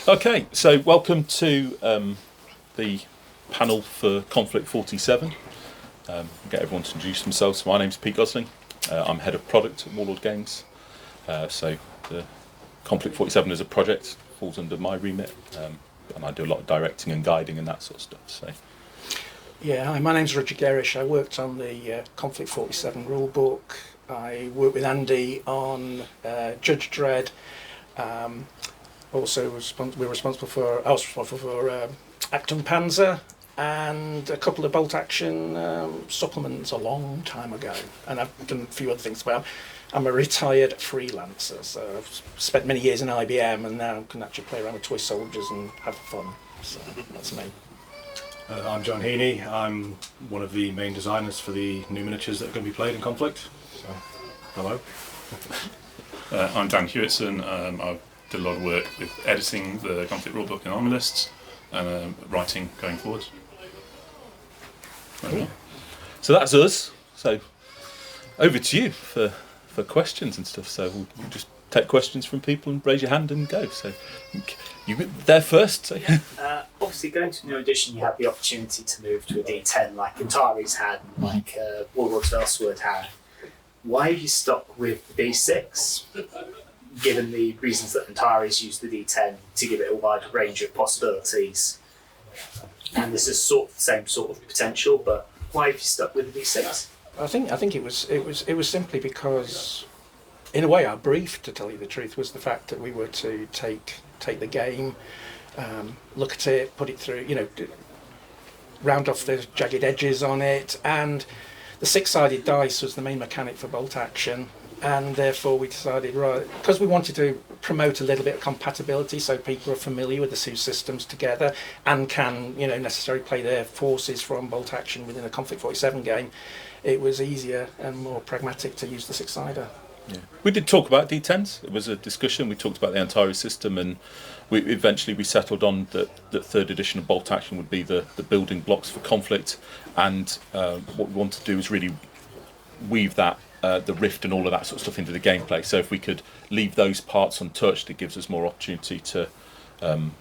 Okay, so welcome to the panel for Conflikt 47. Get everyone to introduce themselves. My name's Pete Gosling. I'm head of product at Warlord Games. So the Conflikt 47 as a project falls under my remit, and I do a lot of directing and guiding and that sort of stuff. So. Yeah, hi, my name's Roger Gerish. I worked on the Conflikt 47 rulebook. I worked with Andy on Judge Dredd. Also, I was responsible for Achtung Panzer and a couple of bolt action supplements a long time ago. And I've done a few other things. Well, I'm a retired freelancer, so I've spent many years in IBM and now can actually play around with toy soldiers and have fun. So that's me. I'm John Heaney. I'm one of the main designers for the new miniatures that are going to be played in Konflikt. So, hello. I'm Dan Hewitson. I did a lot of work with editing the Konflikt rulebook and army lists and writing going forward. Cool. So that's us. So over to you for questions and stuff. So we'll just take questions from people and raise your hand and go. So you there first. So. Yeah. Obviously, going to New Edition, you have the opportunity to move to a D10 like Antares had, and like Warlord's Elseword had. Why have you stuck with the D6, given the reasons that Antares used the D10 to give it a wide range of possibilities? And this is sort of the same sort of potential, but why have you stuck with the D6? I think it was simply because, in a way, our brief, to tell you the truth, was the fact that we were to take the game, look at it, put it through, round off the jagged edges on it, and the six-sided dice was the main mechanic for bolt action, and therefore we decided, right, because we wanted to promote a little bit of compatibility so people are familiar with the two systems together and can, necessarily play their forces from bolt action within a Conflikt 47 game, it was easier and more pragmatic to use the six-sider. Yeah. We did talk about D10s. It was a discussion. We talked about the Antares system, and we eventually settled on that third edition of bolt action would be the building blocks for Konflikt, and what we want to do is really weave that the rift and all of that sort of stuff into the gameplay. So if we could leave those parts untouched, it gives us more opportunity to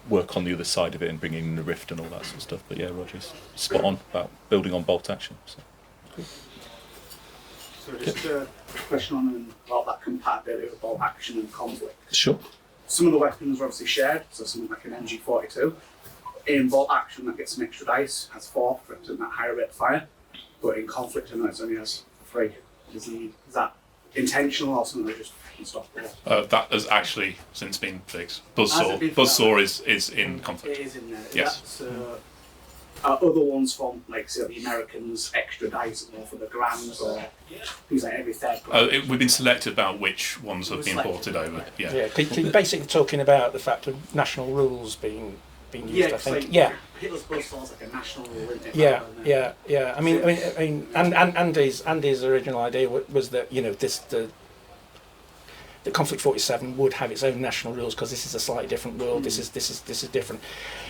work on the other side of it and bring in the rift and all that sort of stuff. But yeah, Roger's spot on about building on bolt action. So. Cool. So just a question on about that compatibility with bolt action and Konflikt. Sure. Some of the weapons are obviously shared, so something like an MG42. In bolt action, that gets some extra dice, has 4 for it, and that higher rate of fire. But in Konflikt, I know it only has 3. Is that intentional or something that just unstoppable? That has actually since been fixed. Buzzsaw is in Konflikt. It is in there. Yes. Other ones from, like, say, the Americans, extra dice more for the grams or things like every third gram? We've been selective about which ones have been ported over. Yeah, basically talking about the fact of national rules being used, I think. Like Hitler's Buzzsaw is like a national rule, isn't it? Yeah. I mean, and Andy's original idea was that the Conflikt 47 would have its own national rules because this is a slightly different world. This is different.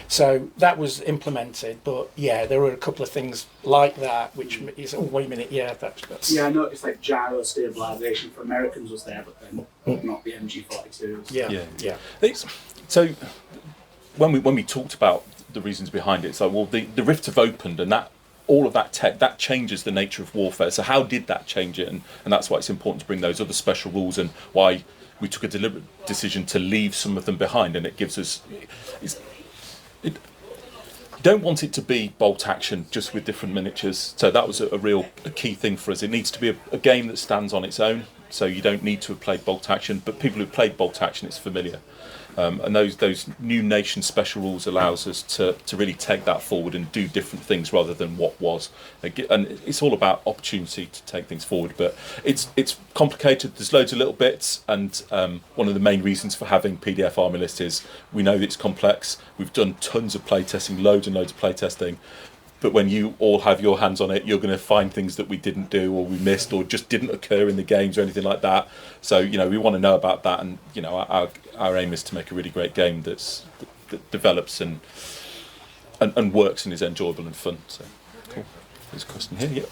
So that was implemented, but yeah, there were a couple of things like that which is. Oh, wait a minute. Yeah, that's. Yeah, I noticed like gyro stabilization for Americans was there, but then not the MG42s. Yeah. So when we talked about the reasons behind it, it's like, well, the rifts have opened, and that all of that tech that changes the nature of warfare. So how did that change it? And that's why it's important to bring those other special rules, and why we took a deliberate decision to leave some of them behind. And it gives us. Don't want it to be bolt action just with different miniatures. So that was a real key thing for us. It needs to be a game that stands on its own. So you don't need to have played bolt action, but people who've played bolt action, it's familiar. And those new nation special rules allows us to really take that forward and do different things rather than what was. And it's all about opportunity to take things forward. But it's complicated. There's loads of little bits, and one of the main reasons for having PDF army list is we know it's complex. We've done tons of playtesting, loads and loads of playtesting. But when you all have your hands on it, you're going to find things that we didn't do or we missed or just didn't occur in the games or anything like that. So, we want to know about that, and our aim is to make a really great game that develops and works and is enjoyable and fun. So, cool. There's a question here. Yep.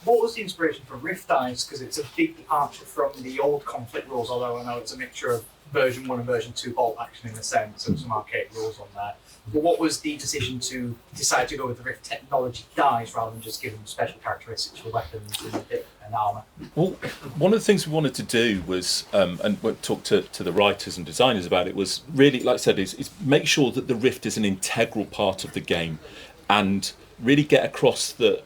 What was the inspiration for Rift Dice? Because it's a big departure from the old Conflict rules, although I know it's a mixture of version 1 and version 2 bolt action in a sense, so some arcade rules on there. But what was the decision to decide to go with the Rift technology dice rather than just give them special characteristics for weapons and armour? Well, one of the things we wanted to do was, and we talked to the writers and designers about it, was really, like I said, is make sure that the Rift is an integral part of the game, and really get across that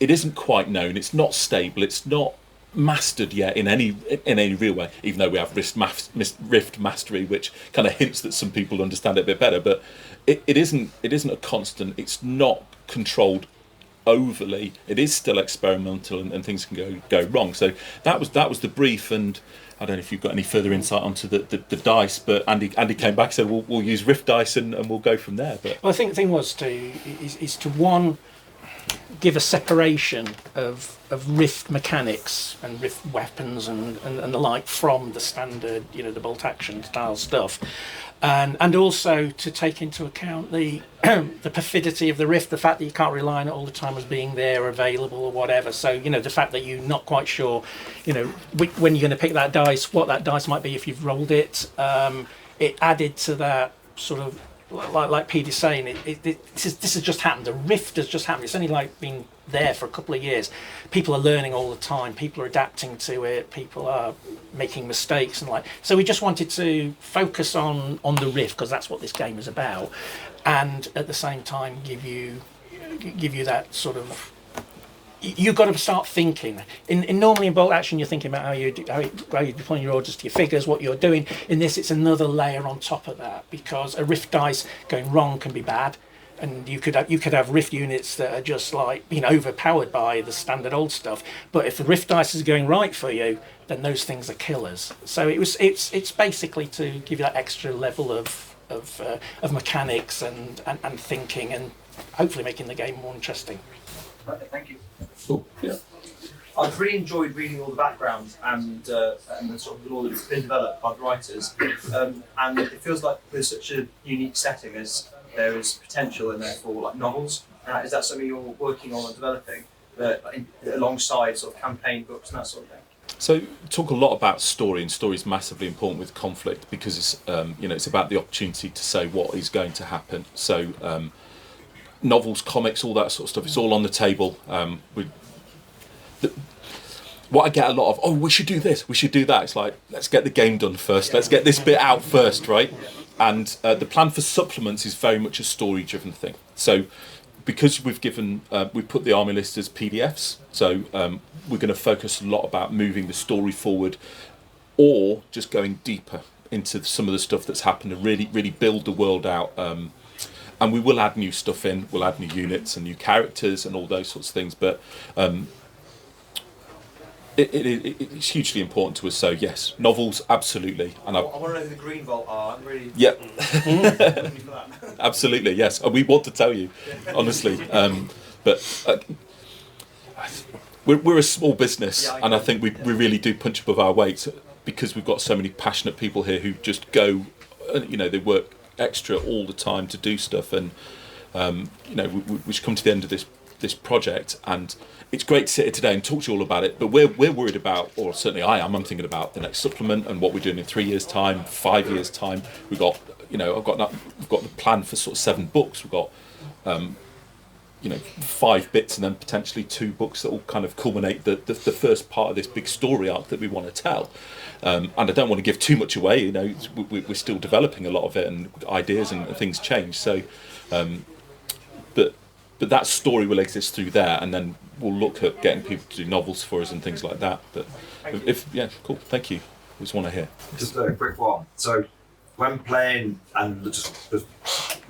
it isn't quite known, it's not stable, it's not mastered yet in any real way, even though we have Rift mastery, which kind of hints that some people understand it a bit better, but it isn't a constant, it's not controlled overly, it is still experimental, and things can go wrong. So that was the brief, and I don't know if you've got any further insight onto the dice, but Andy came back and said we'll use Rift dice and we'll go from there. But well, I think the thing was to one, give a separation of Rift mechanics and Rift weapons and the like from the standard, the bolt action style stuff, and also to take into account the the perfidity of the Rift, the fact that you can't rely on it all the time as being there, available or whatever. So the fact that you're not quite sure, when you're going to pick that dice, what that dice might be if you've rolled it. It added to that sort of. Like Peter's saying, this has just happened. The Rift has just happened. It's only been there for a couple of years. People are learning all the time. People are adapting to it. People are making mistakes and so we just wanted to focus on the Rift because that's what this game is about, and at the same time give you that sort of. You've got to start thinking. Normally in bolt action, you're thinking about how you're deploying your orders to your figures, what you're doing. In this, it's another layer on top of that, because a Rift dice going wrong can be bad, and you could have Rift units that are just being overpowered by the standard old stuff. But if the Rift dice is going right for you, then those things are killers. So it's basically to give you that extra level of mechanics and thinking, and hopefully making the game more interesting. Right, thank you. cool. Yeah. I've really enjoyed reading all the background and the sort of the lore that's been developed by the writers, and it feels like there's such a unique setting. There is potential in there for novels. Is that something you're working on and developing alongside sort of campaign books and that sort of thing? So talk a lot about story, and story is massively important with Conflict because it's it's about the opportunity to say what is going to happen. So novels, comics, all that sort of stuff, it's all on the table. What I get a lot of, we should do this, we should do that. It's let's get the game done first, let's get this bit out first, right? And the plan for supplements is very much a story-driven thing. So because we've put the army list as PDFs, so we're going to focus a lot about moving the story forward, or just going deeper into some of the stuff that's happened and really, really build the world out. And we will add new stuff in. We'll add new units and new characters and all those sorts of things. But it's hugely important to us. So yes, novels, absolutely. And I want to know who the Green Vault are. I'm really yep, looking for that. Absolutely, yes. And we want to tell you, honestly. But we're a small business, and I think we really do punch above our weight because we've got so many passionate people here who just go. They work extra all the time to do stuff, and we've come to the end of this project, and it's great to sit here today and talk to you all about it, but we're worried about, or certainly I'm thinking about the next supplement and what we're doing in 3 years time, 5 years time. We've got we've got the plan for sort of 7 books. We've got 5 bits and then potentially 2 books that will kind of culminate the first part of this big story arc that we want to tell. And I don't want to give too much away. We're still developing a lot of it, and ideas and things change. So, but that story will exist through there, and then we'll look at getting people to do novels for us and things like that. But cool. Thank you. Just want to hear. Just a quick one. So, when playing and just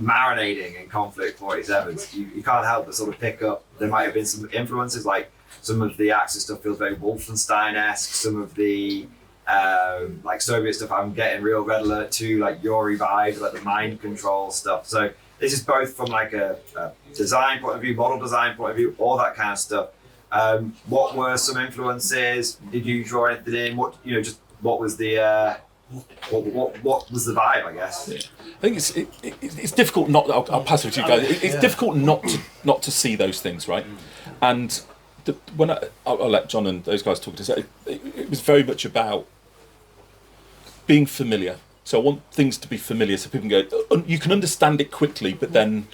marinating in Conflict 47s, you can't help but sort of pick up. There might have been some influences, like some of the Axis stuff feels very Wolfenstein-esque. Some of the Soviet stuff, I'm getting real Red Alert 2, Yuri vibes, the mind control stuff. So this is both from a design point of view, model design point of view, all that kind of stuff. What were some influences? Did you draw anything in? What was the what was the vibe, I guess? I think it's difficult not. I'll pass it to you guys. It's difficult not to see those things, right? And when I'll let John and those guys talk to us, it was very much about being familiar. So I want things to be familiar, so people can go. You can understand it quickly, but then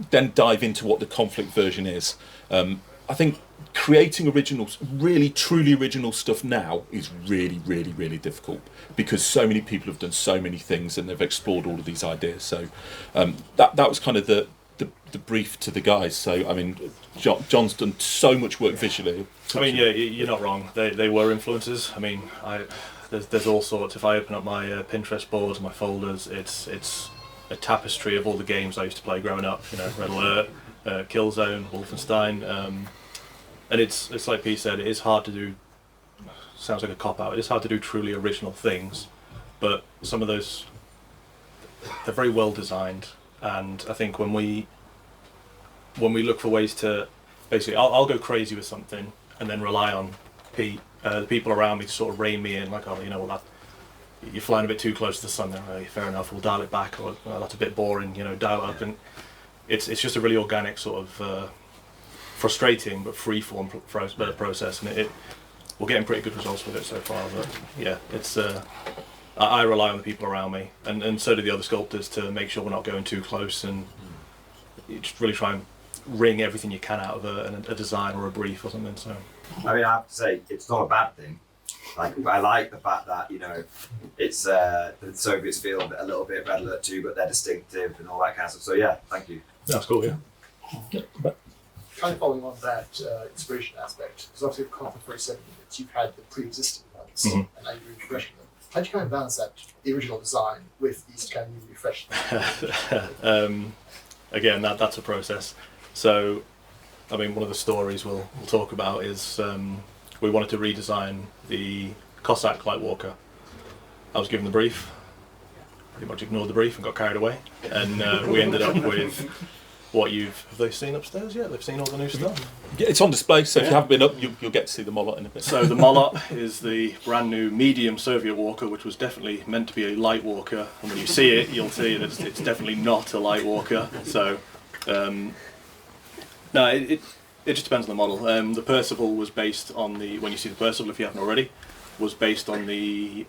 dive into what the Konflikt version is. I think creating originals, really truly original stuff now is really, really, really difficult because so many people have done so many things and they've explored all of these ideas. So that was kind of the brief to the guys. So I mean, John's done so much work visually. I mean, yeah, you're not wrong. They were influences. I mean, there's all sorts. If I open up my Pinterest boards, my folders, it's a tapestry of all the games I used to play growing up. You know, Red Alert, Killzone, Wolfenstein, and it's like Pete said. It is hard to do. Sounds like a cop out. It is hard to do truly original things, but some of those they're very well designed. And I think when we look for ways to basically, I'll go crazy with something and then rely on Pete, the people around me to sort of rein me in. Like, oh, you know, well, you're flying a bit too close to the sun there. Oh, fair enough, we'll dial it back. Or that's a bit boring. You know, dial it up. And it's just a really organic sort of frustrating but free-form process, and we're getting pretty good results with it so far. But yeah, it's. I rely on the people around me, and so do the other sculptors to make sure we're not going too close, and you just really try and wring everything you can out of a design or a brief or something. So, I mean, I have to say, it's not a bad thing. Like, I like the fact that, you know, it's the Soviets feel a little bit Red Alert 2, but they're distinctive and all that kind of stuff. So yeah, thank you. that's cool. Yeah. Kind of following on that inspiration aspect, because obviously with Conflict 47 units, you've had the pre-existing ones, and now you're refreshing them. How do you kind of balance that, the original design, with these kind of new refreshed things? Again, that's a process. So, I mean, one of the stories we'll talk about is we wanted to redesign the Cossack Light Walker. I was given the brief, pretty much ignored the brief and got carried away, and we ended up with what have they seen upstairs yet? They've seen all the new stuff? Yeah, it's on display, so if you haven't been up, you'll get to see the Molot in a bit. So the Molot is the brand new medium Soviet walker, which was definitely meant to be a light walker, and when you see it, you'll see that it's definitely not a light walker. So, no, it just depends on the model. The Percival was based on when you see the Percival, if you haven't already, was based on the,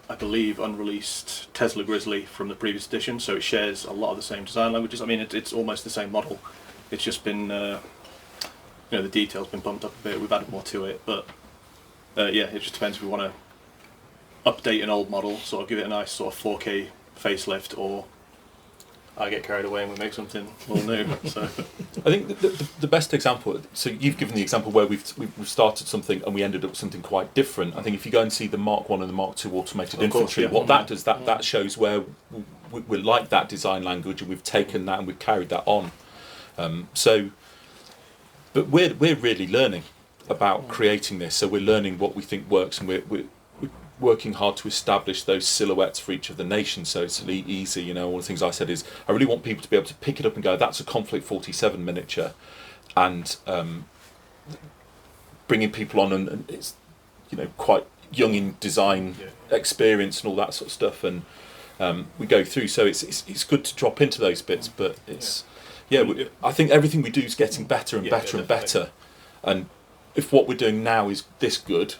I believe, unreleased Tesla Grizzly from the previous edition, so it shares a lot of the same design languages. I mean, it's almost the same model. It's just been, the detail's been bumped up a bit. We've added more to it, but yeah, it just depends if we want to update an old model, sort of give it a nice sort of 4K facelift, or I get carried away and we make something all new. So I think the best example. So you've given the example where we've started something and we ended up with something quite different. I think if you go and see the Mark 1 and the Mark 2 automated infantry, yeah. what that does, that shows where we like that design language, and we've taken that and we've carried that on. But we're really learning about creating this. So we're learning what we think works, and we're working hard to establish those silhouettes for each of the nations, so it's easy. You know, one of the things I said is I really want people to be able to pick it up and go, that's a Konflikt 47 miniature, and bringing people on, and it's, you know, quite young in design experience and all that sort of stuff, and we go through. So it's good to drop into those bits, but it's I think everything we do is getting better and better and better, and if what we're doing now is this good,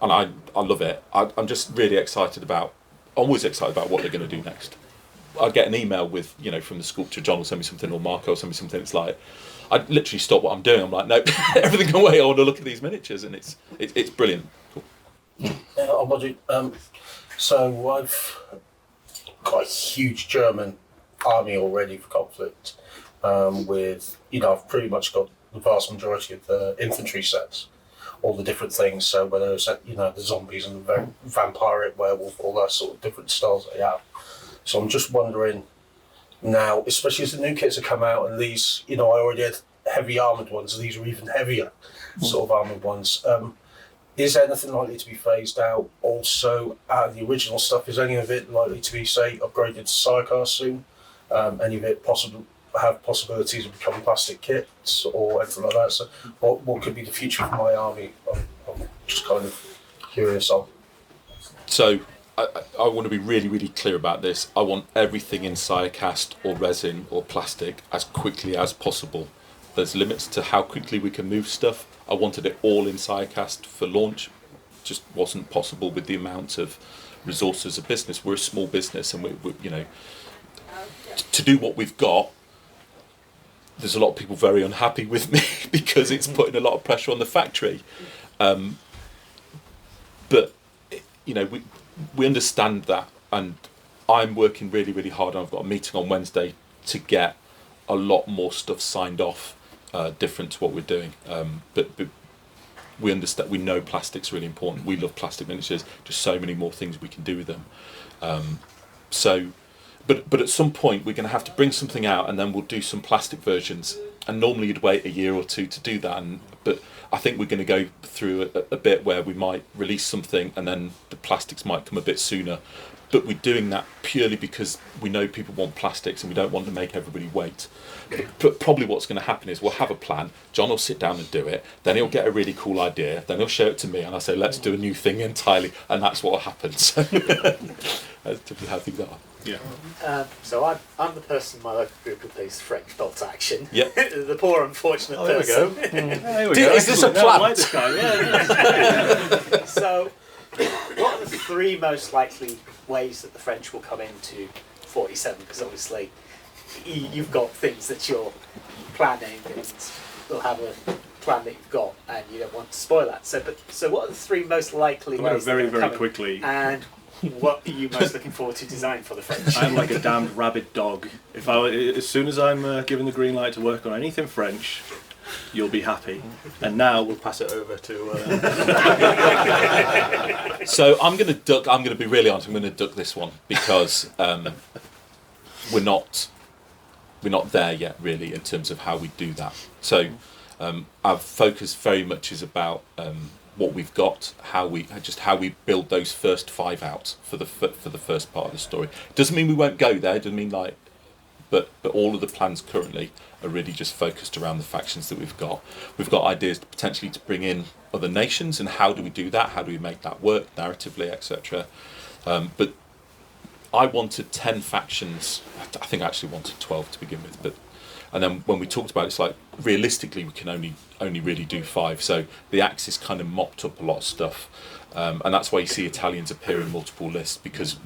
and I love it. I'm just really excited about. I'm always excited about what they're going to do next. I get an email with, you know, from the sculptor. John will send me something, or Marco will send me something. It's like I literally stop what I'm doing. I'm like, no, everything away. I want to look at these miniatures, and it's brilliant. Cool. I'm watching. So I've got a huge German army already for Konflikt. With, you know, I've pretty much got the vast majority of the infantry sets. All the different things, so whether it's, you know, the zombies and the vampiric werewolf, all that sort of different styles they have. So I'm just wondering now, especially as the new kits have come out, and these, you know, I already had heavy armoured ones, and these are even heavier sort of armoured ones. Is anything likely to be phased out? Also, out of the original stuff, is any of it likely to be, say, upgraded to Psychar soon? Any of it have possibilities of becoming plastic kits or anything like that? So what could be the future for my army? I'm just kind of curious on. So I want to be really, really clear about this. I want everything in Sirecast or resin or plastic as quickly as possible. There's limits to how quickly we can move stuff. I wanted it all in Sirecast for launch. Just wasn't possible with the amount of resources of business. We're a small business, and we you know, to do what we've got, there's a lot of people very unhappy with me because it's putting a lot of pressure on the factory. But you know, we understand that, and I'm working really, really hard. I've got a meeting on Wednesday to get a lot more stuff signed off, different to what we're doing. But we understand. We know plastic's really important. We love plastic miniatures. Just so many more things we can do with them. But at some point we're going to have to bring something out, and then we'll do some plastic versions. And normally you'd wait a year or two to do that. But I think we're going to go through a bit where we might release something, and then the plastics might come a bit sooner. But we're doing that purely because we know people want plastics, and we don't want to make everybody wait. But probably what's going to happen is we'll have a plan. John will sit down and do it. Then he'll get a really cool idea. Then he'll show it to me, and I say, let's do a new thing entirely. And that's what happens. That's typically how things are. Yeah. So I'm the person in my local group who plays French bolt action. Yep. The poor unfortunate Oh, there we person. go. There we go. Is this a Excellent. No, I plant? like this guy. Yeah. So, what are the three most likely ways that the French will come into 47? Because obviously, you've got things that you're planning, and they'll have a plan that you've got, and you don't want to spoil that. So what are the three most likely I'm going to ways? very, that they'll very come quickly. in? And what are you most looking forward to design for the French? I'm like a damned rabid dog. As soon as I'm given the green light to work on anything French, you'll be happy. And now we'll pass it over to. So I'm going to duck. I'm going to be really honest. I'm going to duck this one because we're not there yet, really, in terms of how we do that. So our focus very much is about what we've got, how we build those first 5 out for the first part of the story. Doesn't mean we won't go there. Doesn't mean but all of the plans currently are really just focused around the factions that we've got. We've got ideas potentially to bring in other nations, and how do we do that? How do we make that work narratively, etc. But I wanted 10 factions. I think I actually wanted 12 to begin with, and then when we talked about it, it's like realistically we can only really do 5. So the Axis kind of mopped up a lot of stuff, and that's why you see Italians appear in multiple lists, because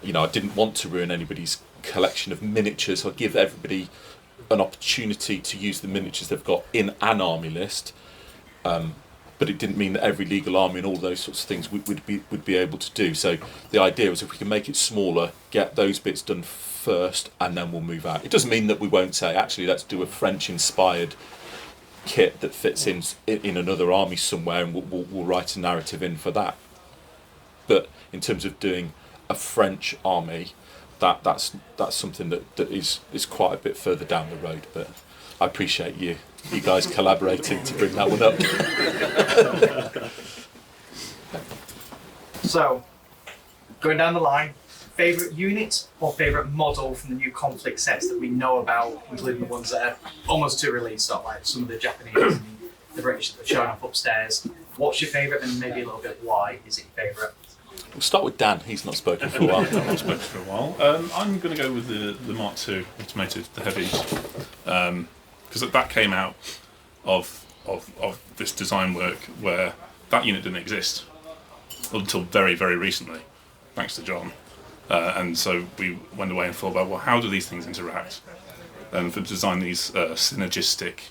I didn't want to ruin anybody's collection of miniatures. I'll give everybody an opportunity to use the miniatures they've got in an army list, but it didn't mean that every legal army and all those sorts of things would be able to do. So the idea was, if we can make it smaller, get those bits done first, and then we'll move out. It doesn't mean that we won't say, actually, let's do a French-inspired kit that fits in another army somewhere, and we'll write a narrative in for that. But in terms of doing a French army, that's something that is quite a bit further down the road. But I appreciate you guys collaborating to bring that one up. So, going down the line, favourite unit or favourite model from the new Konflikt sets that we know about, including the ones that are almost to release, not like some of the Japanese and the British that are showing up upstairs. What's your favourite, and maybe a little bit why is it your favourite? We'll start with Dan. He's not spoken for a while. I've not spoken for a while. I'm going to go with the Mark II automated, the heavies, because that came out of this design work where that unit didn't exist until very, very recently, thanks to John. And so we went away and thought about, well, how do these things interact? And to design these synergistic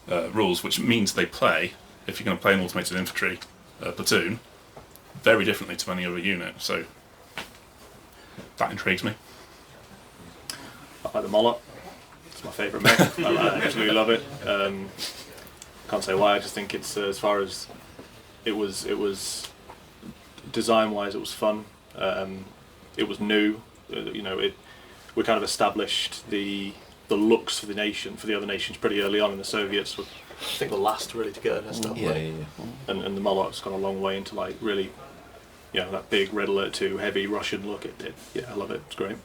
rules, which means they play, if you're going to play an automated infantry platoon, very differently to any other unit. So that intrigues me. I like the Moloch. It's my favourite mech. I absolutely love it. Can't say why. I just think it's as far as it was design-wise, it was fun. It was new. We kind of established the looks for the other nations pretty early on, in the Soviets were, I think, the last really to get it and stuff. Yeah. And the Moloch's gone a long way into like really, that big Red Alert 2 heavy Russian look. I love it. It's great.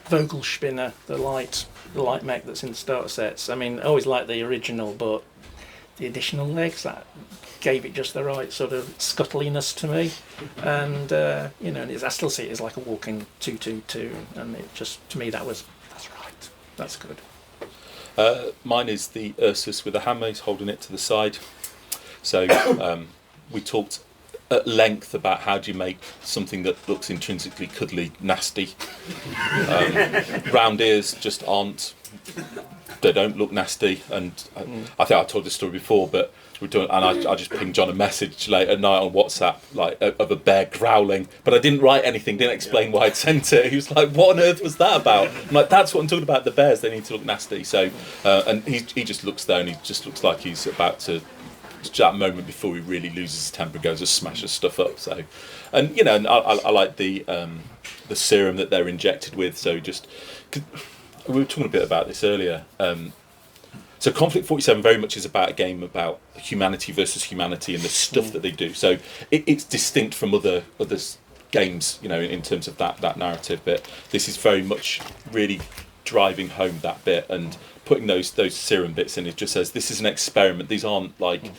Vogelspinner, the light mech that's in the starter sets. I mean, I always like the original, but the additional legs, that gave it just the right sort of scuttliness to me, and and I still see it as like a walking 2-2-2, and it just, to me, that's right, that's good. Mine is the Ursus with a hammer. He's holding it to the side. So we talked at length about how do you make something that looks intrinsically cuddly nasty. Round ears just aren't. They don't look nasty, and I think I told this story before, but we're doing, and I just pinged John a message late at night on WhatsApp, like of a bear growling, but I didn't write anything, didn't explain why I'd sent it. He was like, "What on earth was that about?" I'm like, "That's what I'm talking about. The bears, they need to look nasty." So, and he just looks there, and he just looks like he's about to. That moment before he really loses his temper, goes and smashes stuff up. So, and and I like the serum that they're injected with. So just. We were talking a bit about this earlier. So Konflikt 47 very much is about a game about humanity versus humanity and the stuff that they do. So it's distinct from other games, in terms of that narrative. But this is very much really driving home that bit and putting those serum bits in. It just says this is an experiment. These aren't like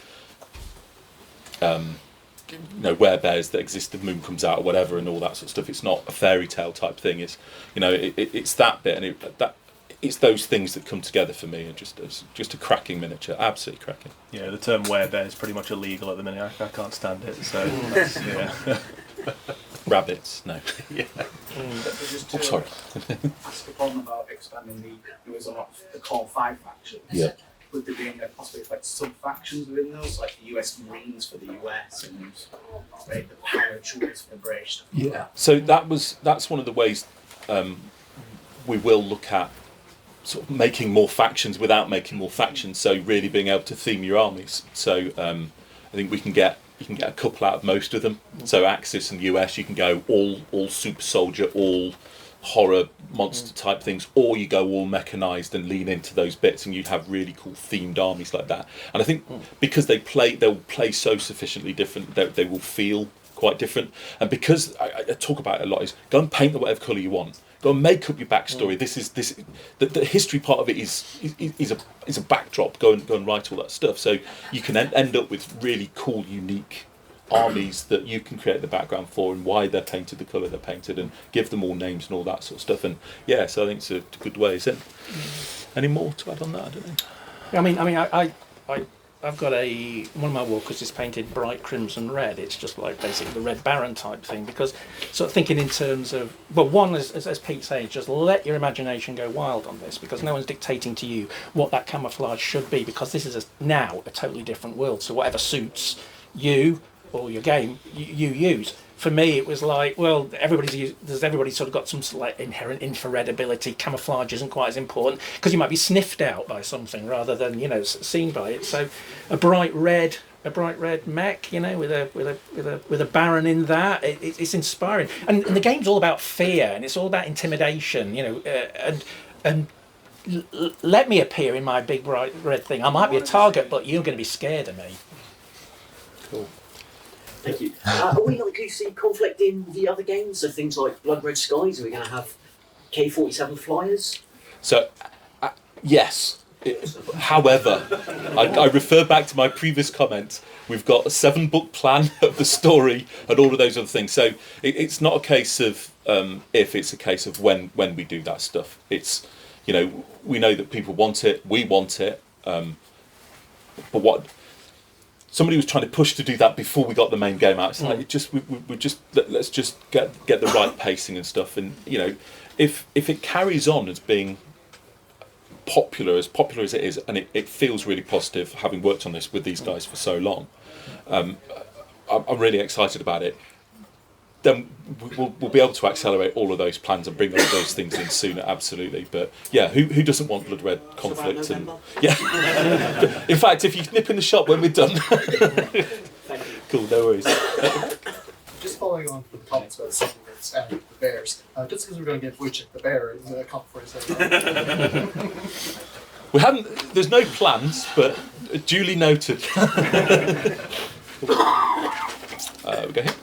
werebears that exist. The moon comes out or whatever and all that sort of stuff. It's not a fairy tale type thing. It's it's that bit, and it's those things that come together for me, and just a cracking miniature, absolutely cracking. Yeah, the term werebear is pretty much illegal at the minute. I can't stand it. So yeah. Rabbits, no. Yeah. Just Oh, sorry. ask upon about expanding the core 5 factions. Yeah. Would there be any possibly like sub-factions within those, like the US Marines for the US and the paratroopers for the British? Yeah. So that's one of the ways we will look at sort of making more factions without making more factions. So really being able to theme your armies. So I think you can get a couple out of most of them. So Axis and US, you can go all super soldier, all horror monster type things, or you go all mechanized and lean into those bits, and you have really cool themed armies like that. And I think because they'll play so sufficiently different, they will feel quite different. And because I talk about it a lot, is go and paint the whatever colour you want. Go and make up your backstory. The history part of it is a backdrop. Go and write all that stuff. So you can end up with really cool, unique armies that you can create the background for, and why they're painted the colour they're painted, and give them all names and all that sort of stuff. And yeah, so I think it's a good way. Is it? Any more to add on that? I don't know. I've got one of my walkers is painted bright crimson red. It's just like basically the Red Baron type thing, because sort of thinking in terms of, well, one, as Pete says, just let your imagination go wild on this, because no one's dictating to you what that camouflage should be, because this is now a totally different world. So whatever suits you or your game, you use. For me, it was like, well, everybody's sort of got some sort of like inherent infrared ability. Camouflage isn't quite as important because you might be sniffed out by something rather than seen by it. So, a bright red mech, with a Baron in that, it's inspiring. And the game's all about fear, and it's all about intimidation, and let me appear in my big bright red thing. I might be a target, but you're going to be scared of me. Cool. Thank you. Are we likely to see conflict in the other games? So things like Blood Red Skies, are we going to have K-47 flyers? So, yes. However, I refer back to my previous comment. We've got a 7-book plan of the story and all of those other things. So it's not a case of if, it's a case of when we do that stuff. It's, we know that people want it, we want it, but what... Somebody was trying to push to do that before we got the main game out. It's like let's just get the right pacing and stuff. And if it carries on as being popular as it is, and it feels really positive, having worked on this with these guys for so long, I'm really excited about it. Then we'll be able to accelerate all of those plans and bring all those things in sooner, absolutely. But yeah, who doesn't want Blood Red Conflict? And yeah, in fact, if you nip in the shop when we're done. Cool, no worries. Just following on from the comments about the supplements and the bears, just because we're going to get Wojciech the bear in the conference. We haven't. There's no plans, but duly noted. We go here.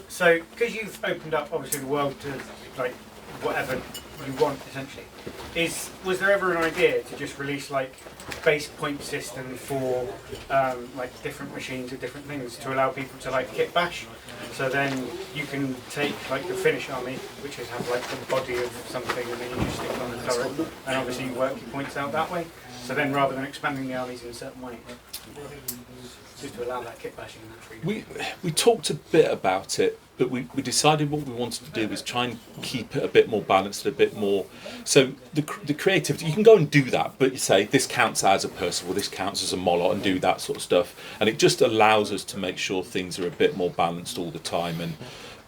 So, because you've opened up obviously the world to like whatever you want essentially. Was there ever an idea to just release like base point system for like different machines or different things to allow people to like kit bash? So then you can take like the Finnish army, which is have like the body of something, and then you just stick it on the turret, and obviously you work your points out that way. So then rather than expanding the armies in a certain way, just to allow that kit bashing and that freedom. We talked a bit about it, but we decided what we wanted to do was try and keep it a bit more balanced, a bit more. So the creativity, you can go and do that, but you say this counts as a Percival, this counts as a Molot, and do that sort of stuff, and it just allows us to make sure things are a bit more balanced all the time. And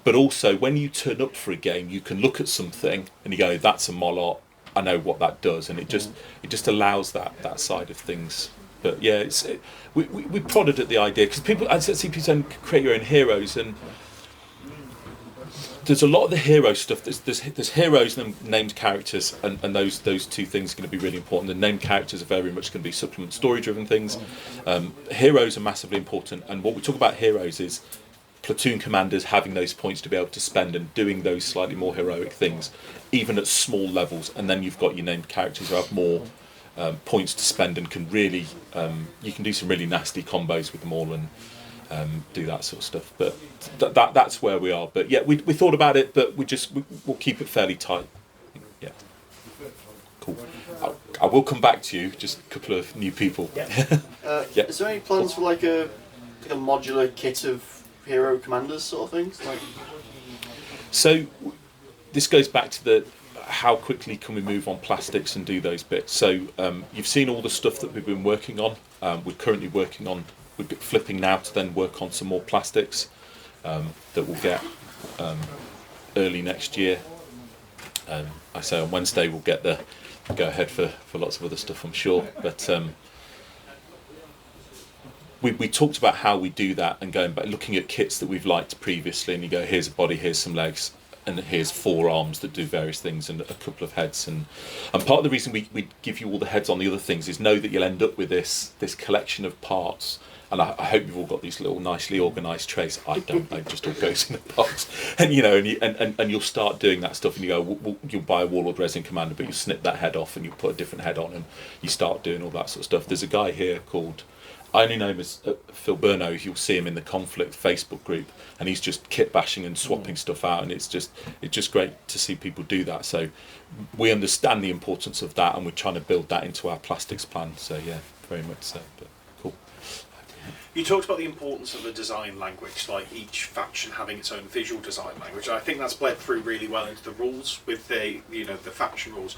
but also when you turn up for a game, you can look at something and you go, that's a Molot, I know what that does, and it just allows that side of things. But yeah, we prodded at the idea because I see people saying create your own heroes, and there's a lot of the hero stuff. There's heroes and named characters, and those two things are going to be really important. The named characters are very much going to be supplement story-driven things. Heroes are massively important, and what we talk about heroes is platoon commanders having those points to be able to spend and doing those slightly more heroic things, even at small levels. And then you've got your named characters who have more points to spend and can really, you can do some really nasty combos with them all and do that sort of stuff. But that's where we are. But yeah, we thought about it, but we'll keep it fairly tight. Yeah. Cool. I will come back to you. Just a couple of new people. Yeah. Yeah. Is there any plans for like a modular kit of hero commanders sort of things? Like... So this goes back to how quickly can we move on plastics and do those bits. So you've seen all the stuff that we've been working on. We're currently working on, we're flipping now to then work on some more plastics that we'll get early next year. I say on Wednesday we'll get the go ahead for lots of other stuff, I'm sure. But we talked about how we do that and going back, looking at kits that we've liked previously, and you go, here's a body, here's some legs, and here's 4 arms that do various things and a couple of heads. And part of the reason we give you all the heads on the other things is know that you'll end up with this collection of parts. And I hope you've all got these little nicely organised trays. I don't know, just all goes in a box. And you know, and you'll start doing that stuff, and you go, you'll buy a Warlord Resin Commander, but you snip that head off and you put a different head on, and you start doing all that sort of stuff. There's a guy here called, I only know him as Phil Burno. You'll see him in the Konflikt Facebook group, and he's just kit bashing and swapping stuff out, and it's just great to see people do that. So we understand the importance of that, and we're trying to build that into our plastics plan. So yeah, very much so. But cool. You talked about the importance of the design language, like each faction having its own visual design language. I think that's bled through really well into the rules with the faction rules.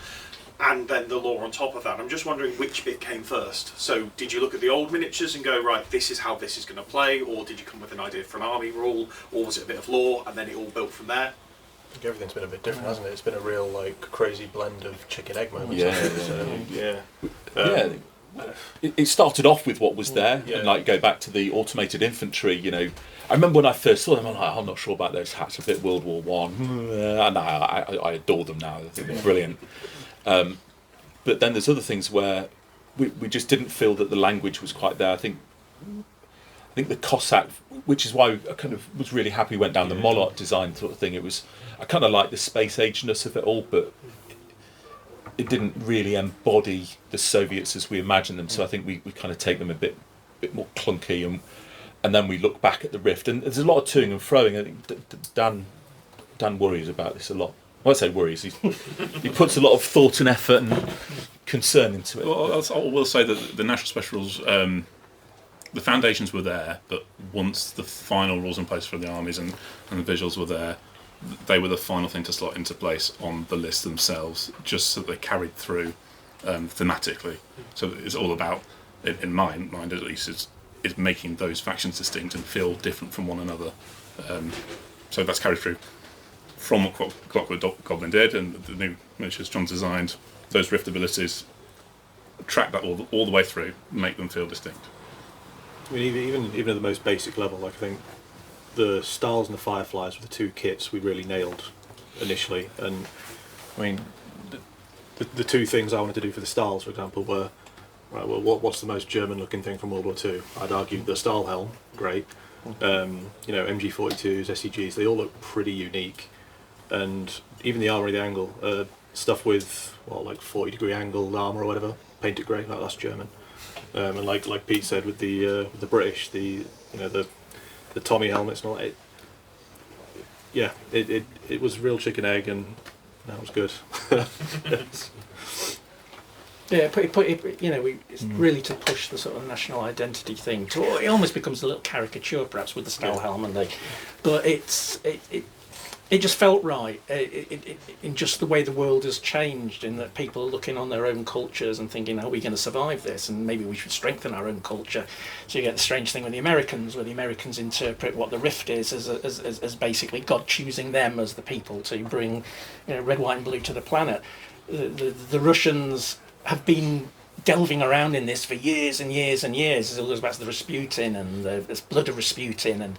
And then the lore on top of that. I'm just wondering which bit came first. So did you look at the old miniatures and go, right, this is how this is going to play, or did you come with an idea for an army rule, or was it a bit of lore and then it all built from there? I think everything's been a bit different, hasn't it? It's been a real crazy blend of chicken egg moments. Yeah. It started off with what was there, and go back to the automated infantry. I remember when I first saw them, I'm not sure about those hats. A bit World War One, and I adore them now. I think they're brilliant. But then there's other things where we just didn't feel that the language was quite there. I think the Cossack, which is why I kind of was really happy we went down the Molot design sort of thing. I kind of like the space age-ness of it all, but it didn't really embody the Soviets as we imagined them. So I think we kind of take them a bit more clunky, and then we look back at the Rift, and there's a lot of toing and froing. I think Dan worries about this a lot. Well, I say worries. He puts a lot of thought and effort and concern into it. Well, I will say that the National Special Rules, the foundations were there, but once the final rules in place for the armies and the visuals were there, they were the final thing to slot into place on the list themselves, just so they carried through thematically. So it's all about, in my mind at least, is making those factions distinct and feel different from one another. So that's carried through from what Clockwork Goblin did, and the new miniatures John designed, those Rift abilities, track that all the way through, make them feel distinct. I mean, even at the most basic level, I think the Stars and the Fireflies were the 2 kits we really nailed initially. And I mean, the 2 things I wanted to do for the Stars, for example, were, right, well, what's the most German-looking thing from World War II? I'd argue the Stahlhelm, great. MG42s, SCGs, they all look pretty unique. even the armour, the angle, stuff with like 40-degree angled armour or whatever, painted grey, that's German. And like Pete said with the British, the Tommy helmets and all that. It was real chicken egg, and that was good. Yeah, it's really to push the sort of national identity thing. It almost becomes a little caricature, perhaps, with the style helm, but it just felt right in just the way the world has changed, in that people are looking on their own cultures and thinking, how are we going to survive this? And maybe we should strengthen our own culture. So you get the strange thing with the Americans, where the Americans interpret what the Rift is as basically God choosing them as the people to bring red, white and blue to the planet. The Russians have been delving around in this for years and years and years. It goes back to the Rasputin and the blood of Rasputin and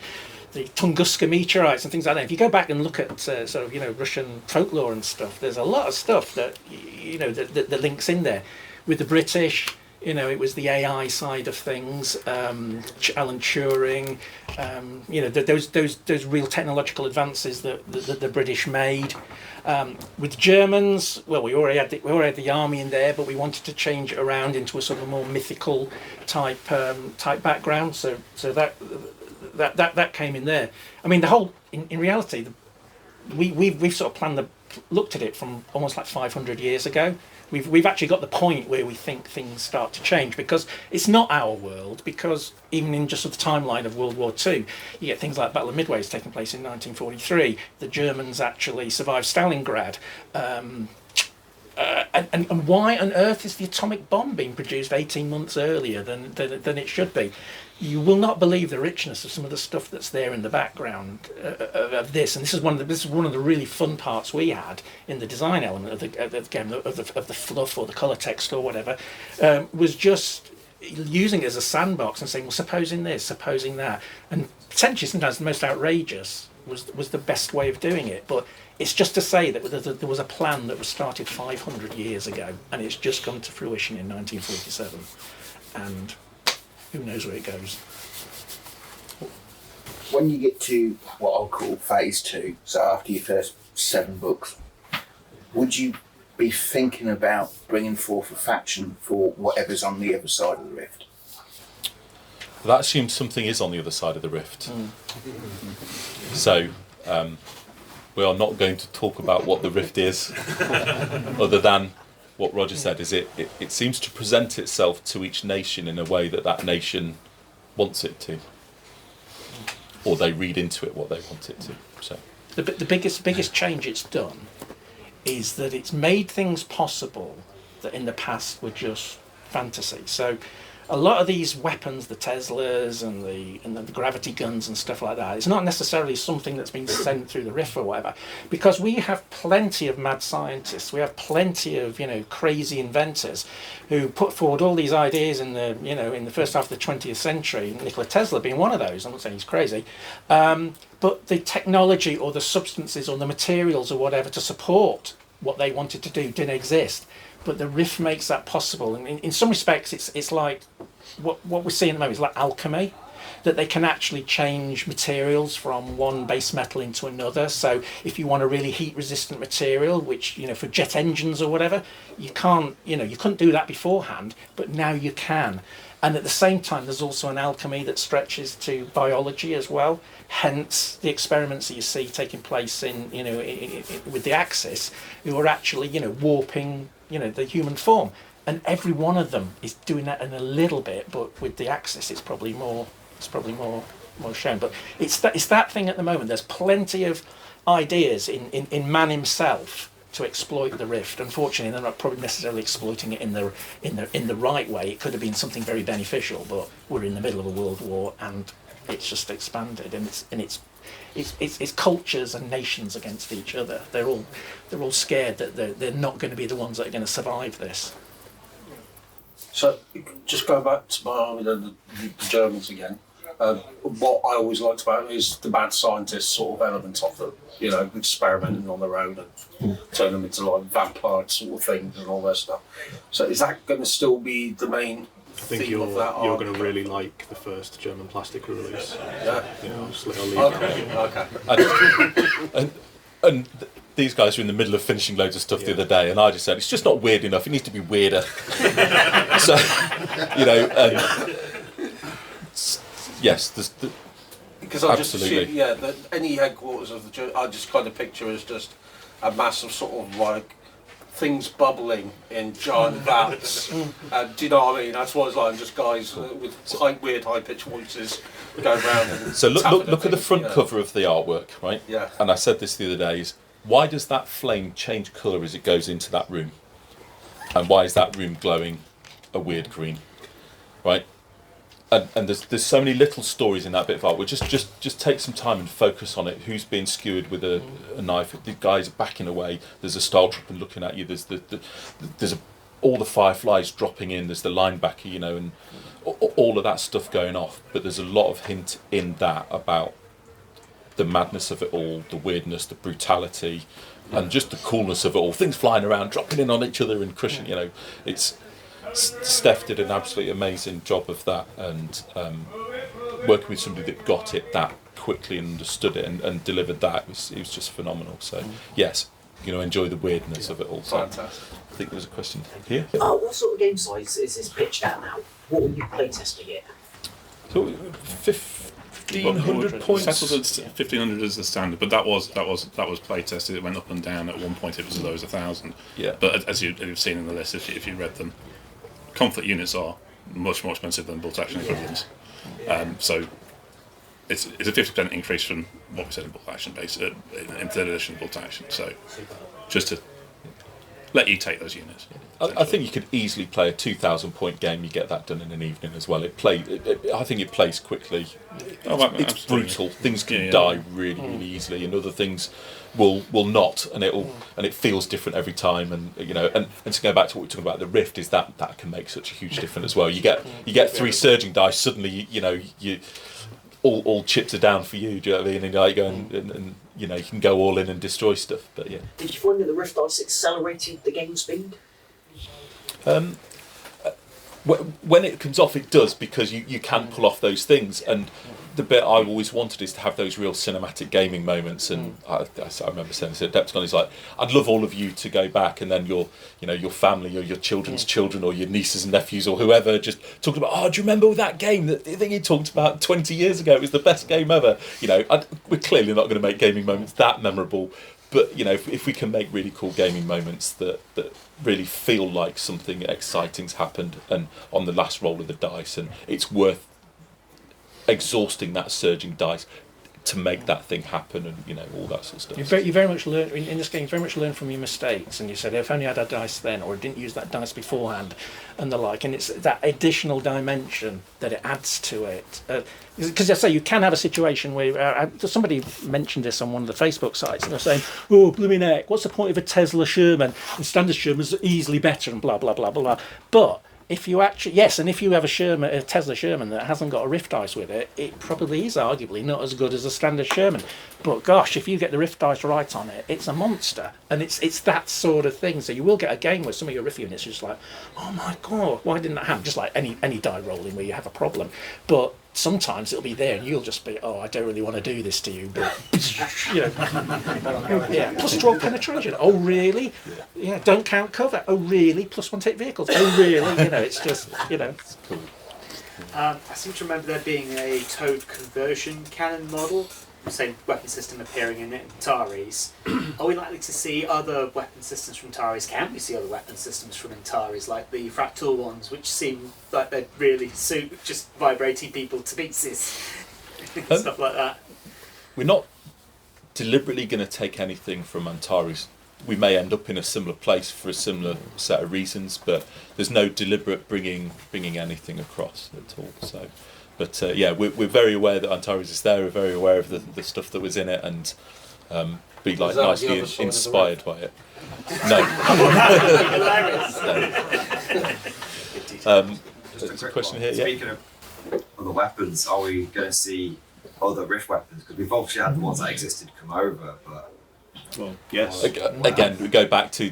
the Tunguska meteorites and things like that. If you go back and look at Russian folklore and stuff, there's a lot of stuff that that links in there. With the British, it was the AI side of things, Alan Turing, those real technological advances that the British made. With Germans, well, we already had the army in there, but we wanted to change it around into a sort of more mythical type background. So that came in there. I mean, the whole in reality, we've sort of looked at it from almost like 500 years ago. We've actually got the point where we think things start to change, because it's not our world. Because even in just the timeline of World War II, you get things like Battle of Midway is taking place in 1943. The Germans actually survived Stalingrad. And why on earth is the atomic bomb being produced 18 months earlier than it should be? You will not believe the richness of some of the stuff that's there in the background of this. And this is one of the really fun parts we had in the design element of the game, of the fluff or the colour text or whatever, was just using it as a sandbox and saying, well, supposing this, supposing that, and potentially sometimes the most outrageous was the best way of doing it. But it's just to say that there was a plan that was started 500 years ago, and it's just come to fruition in 1947, and who knows where it goes. When you get to what I'll call phase 2, so after your first 7 books, would you be thinking about bringing forth a faction for whatever's on the other side of the rift? That assumes something is on the other side of the rift. So we are not going to talk about what the rift is, other than what Roger said. Is it seems to present itself to each nation in a way that nation wants it to, or they read into it what they want it to. So the biggest change it's done is that it's made things possible that in the past were just fantasy. So a lot of these weapons, the Teslas and the gravity guns and stuff like that, it's not necessarily something that's been sent through the Rift or whatever, because we have plenty of mad scientists, we have plenty of crazy inventors who put forward all these ideas in the first half of the 20th century. Nikola Tesla being one of those. I'm not saying he's crazy, but the technology or the substances or the materials or whatever to support what they wanted to do didn't exist. But the Rift makes that possible, and in some respects, it's like what we're seeing at the moment is like alchemy, that they can actually change materials from one base metal into another. So if you want a really heat-resistant material, which for jet engines or whatever, you can't, you couldn't do that beforehand, but now you can. And at the same time, there's also an alchemy that stretches to biology as well. Hence, the experiments that you see taking place in with the Axis, who are actually warping the human form, and every one of them is doing that in a little bit. But with the Axis, it's probably more shown. But it's that thing at the moment. There's plenty of ideas in man himself to exploit the Rift. Unfortunately, they're not probably necessarily exploiting it in the right way. It could have been something very beneficial, but we're in the middle of a world war, and it's just expanded, and it's cultures and nations against each other. They're all scared that they're not going to be the ones that are going to survive this. So just go back to my army, the Germans again. What I always liked about it is the mad scientist sort of element of them, experimenting on their own and turn them into like vampire sort of things and all that stuff. So is that going to still be the main I think theme you're of that going to really like the first German plastic release. Yeah. I'll leave Okay. and these guys were in the middle of finishing loads of stuff the other day, and I just said it's just not weird enough. It needs to be weirder. So, yes, there's because I just absolutely. assume, that any headquarters of the I just kind of picture as just a massive sort of like things bubbling in giant vats. Do you know what I mean? That's what it's like. Just guys with weird high pitched voices going around. And So look at the front yeah. cover of the artwork, right? Yeah. And I said this the other day: is why does that flame change colour as it goes into that room? And why is that room glowing a weird green, right? And there's so many little stories in that bit of art. Just take some time and focus on it. Who's being skewered with a knife? The guys are backing away. There's a style trooper looking at you. There's all the fireflies dropping in. There's the linebacker, and all of that stuff going off. But there's a lot of hint in that about the madness of it all, the weirdness, the brutality, and just the coolness of it all. Things flying around, dropping in on each other and crushing. It's. Steph did an absolutely amazing job of that, and working with somebody that got it that quickly and understood it and delivered that, it was just phenomenal. So yes, enjoy the weirdness of it all. So Fantastic. I think there was a question here. What sort of game size is this pitched at now? What were you playtesting it? So 1,500 points. Settled at 1,500 as the standard, but that was play tested. It went up and down. At one point, it was as low as 1,000. Yeah. But as you've seen in the list, if you read them, conflict units are much more expensive than bolt action equivalents. So it's a 50% increase from what we said in bolt action base in third edition bolt action. So just to let you take those units. I think you could easily play a 2,000 point game. You get that done in an evening as well. I think it plays quickly. It's brutal. Things can die really easily, and other things will not, and it feels different every time. And and to go back to what we were talking about, the rift is that can make such a huge difference as well. You get 3 surging dice. Suddenly, you all chips are down for you. Do you know what I mean? And you go and you can go all in and destroy stuff. But yeah. Did you find that the Rift Dice accelerated the game speed? When it comes off, it does, because you can pull off those things. And the bit I've always wanted is to have those real cinematic gaming moments. And I remember saying this at Adepticon, it's like, I'd love all of you to go back, and then your family or your children's children or your nieces and nephews or whoever just talked about, do you remember that game that I think you talked about 20 years ago? It was the best game ever. We're clearly not going to make gaming moments that memorable. But if we can make really cool gaming moments that really feel like something exciting's happened, and on the last roll of the dice, and it's worth exhausting that surging dice to make that thing happen, and all that sort of stuff. You very much learn in this game. You very much learn from your mistakes, and you said, if only I had a dice then, or I didn't use that dice beforehand, and the like. And it's that additional dimension that it adds to it. Because I say you can have a situation where somebody mentioned this on one of the Facebook sites, and they're saying, "Oh, blooming heck, what's the point of a Tesla Sherman? And standard Sherman's easily better," and blah blah blah blah blah. But if you actually, yes, and if you have a Tesla Sherman that hasn't got a Rift dice with it, it probably is arguably not as good as a standard Sherman. But gosh, if you get the Rift dice right on it, it's a monster, and it's that sort of thing. So you will get a game where some of your Rift units are just like, oh my god, why didn't that happen? Just like any die rolling where you have a problem. But sometimes it'll be there, and you'll just be, I don't really want to do this to you, but yeah. Plus draw penetration. Oh really? Yeah. Don't count cover. Oh really? +1 hit vehicles. Oh really? It's just It's cool. I seem to remember there being a Toad conversion cannon model, same weapon system appearing in Antares. Are we likely to see other weapon systems from Antares? Can we see other weapon systems from Antares, like the fractal ones, which seem like they'd really suit just vibrating people to pieces? Stuff like that. We're not deliberately going to take anything from Antares. We may end up in a similar place for a similar set of reasons, but there's no deliberate bringing anything across at all. So, but we're very aware that Antares is there. We're very aware of the stuff that was in it, and be like nicely inspired by it. No. There's a question here. Speaking of other weapons, are we going to see other Rift weapons? Because we've obviously had the ones that existed come over, but. Well, yes. Again, we go back to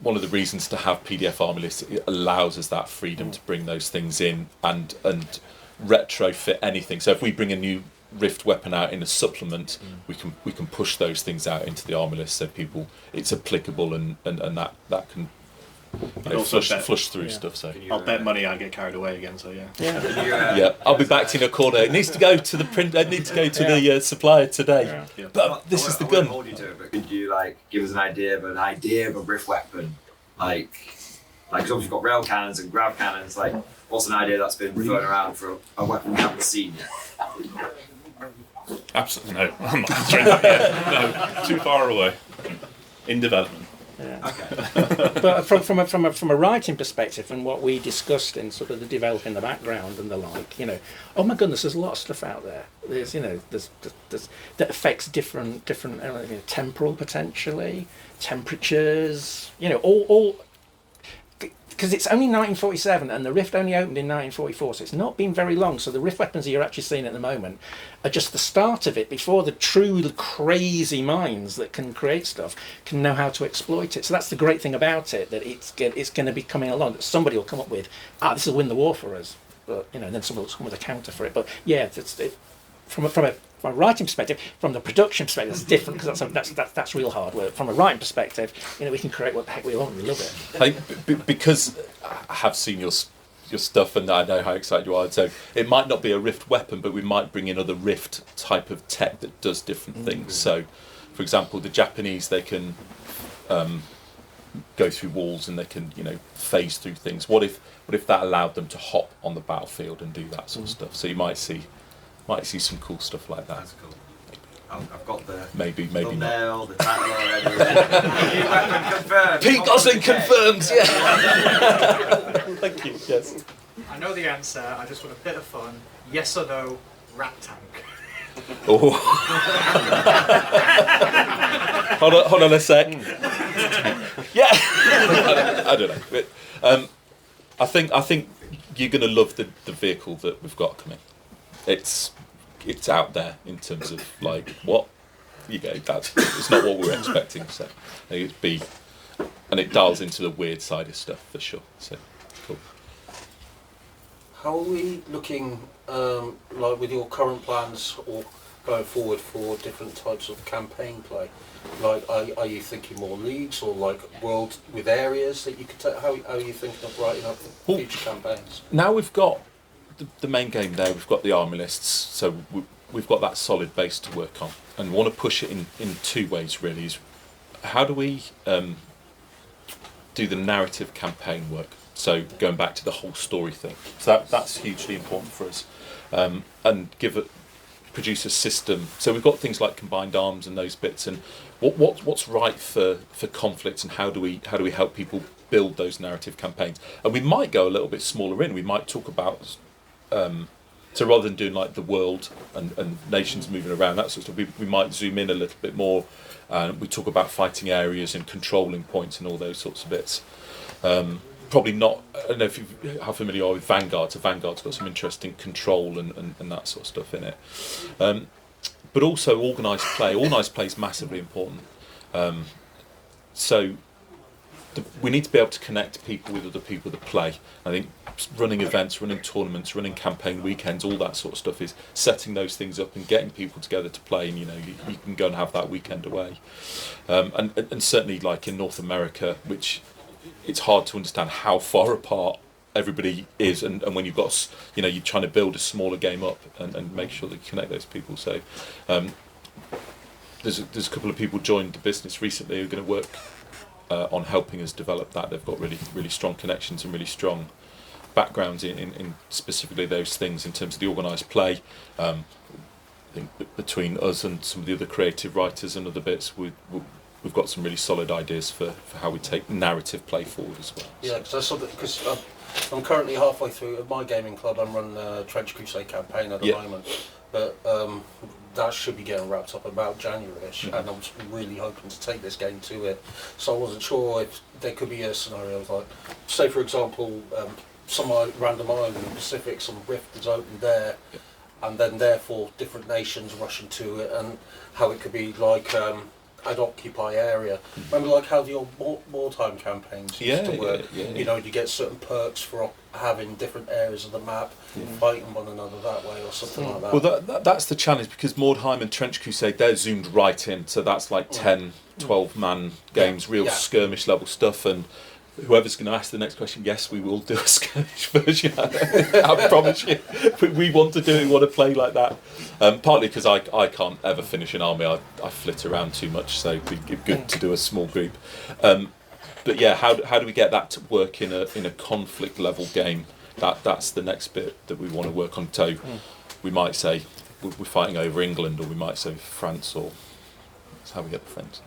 one of the reasons to have PDF army lists. It allows us that freedom to bring those things in and retrofit anything. So if we bring a new Rift weapon out in a supplement, we can push those things out into the army list so people it's applicable and that can flush through stuff. So I'll bet money I get carried away again. So yeah. Yeah, I'll be backed in a corner. It needs to go to the print. I need to go to the supplier today. Yeah. But this is the gun. Hold you to it, but could you like give us an idea of a rift weapon, like because obviously you've got rail cannons and grab cannons. Like, what's an idea that's been thrown around for a weapon we haven't seen yet? Absolutely no. I'm not answering that yet. No, too far away. In development. Yeah. Okay. But from a writing perspective, and what we discussed in sort of the developing the background and the like, oh my goodness, there's a lot of stuff out there. There's there's that affects different temporal potentially, temperatures, all. Because it's only 1947 and the Rift only opened in 1944, so it's not been very long. So the Rift weapons that you're actually seeing at the moment are just the start of it before the true crazy minds that can create stuff can know how to exploit it. So that's the great thing about it, that it's going to be coming along, that somebody will come up with, this will win the war for us. But, then somebody will come with a counter for it. But yeah, from a writing perspective, from the production perspective, it's different because that's real hard work. From a writing perspective, we can create what the heck we want. We love it. Because I have seen your stuff and I know how excited you are. So it might not be a Rift weapon, but we might bring in other Rift type of tech that does different things. So, for example, the Japanese, they can go through walls and they can phase through things. What if that allowed them to hop on the battlefield and do that sort of stuff? So you might see some cool stuff like that. That's cool. I've got the maybe thumbnail, not. The title already. Confirmed. Pete Gosling confirms. Yeah. Thank you. Yes. I know the answer. I just want a bit of fun. Yes or no? Rat tank. Oh. hold on a sec. Yeah. I don't know. But, I think you're going to love the vehicle that we've got coming. It's out there in terms of like what it's not what we're expecting. So I think and it dials into the weird side of stuff for sure. So cool. How are we looking, like with your current plans or going forward for different types of campaign play? Like, are you thinking more leagues or like world with areas that you could take? How are you thinking of writing up future campaigns? Now we've got the main game there, we've got the army lists, so we've got that solid base to work on, and we want to push it in two ways really. Is how do we do the narrative campaign work? So going back to the whole story thing, so that's hugely important for us, and produce a system. So we've got things like combined arms and those bits, and what's right for conflict, and how do we help people build those narrative campaigns? And we might go a little bit smaller in. We might talk about so rather than doing like the world and nations moving around, that sort of stuff, we might zoom in a little bit more. We talk about fighting areas and controlling points and all those sorts of bits. Probably not. I don't know how familiar you are with Vanguard. So Vanguard's got some interesting control and that sort of stuff in it. But also organised play. Organised play is massively important. So we need to be able to connect people with other people that play. I think running events, running tournaments, running campaign weekends, all that sort of stuff is setting those things up and getting people together to play. And you can go and have that weekend away. And certainly like in North America, which it's hard to understand how far apart everybody is, and when you've got you're trying to build a smaller game up and make sure that you connect those people. So there's a couple of people joined the business recently who are going to work on helping us develop that. They've got really strong connections and really strong backgrounds in specifically those things in terms of the organised play. I think between us and some of the other creative writers and other bits, we've got some really solid ideas for how we take narrative play forward as well. Yeah, because I'm currently halfway through at my gaming club. I'm running a Trench Crusade campaign at the moment, but that should be getting wrapped up about January-ish, and I'm really hoping to take this game to it. So I wasn't sure if there could be a scenario of like, say for example, some random island in the Pacific, some rift is opened there, and then therefore different nations rush into it, and how it could be like an occupy area. Remember, like how the old wartime campaigns used to work. You know, you get certain perks for having different areas of the map, fighting one another that way or something like that. Well, that's the challenge, because Mordheim and Trench Crusade, they're zoomed right in, so that's like 10, 12 man games, real skirmish level stuff, and whoever's going to ask the next question, yes, we will do a skirmish version. I promise you. We want to do it, we want to play like that. Partly because I can't ever finish an army, I flit around too much, so it'd be good to do a small group. But yeah, how do we get that to work in a conflict level game? That's the next bit that we want to work on. So we might say we're fighting over England, or we might say France, or that's how we get the French.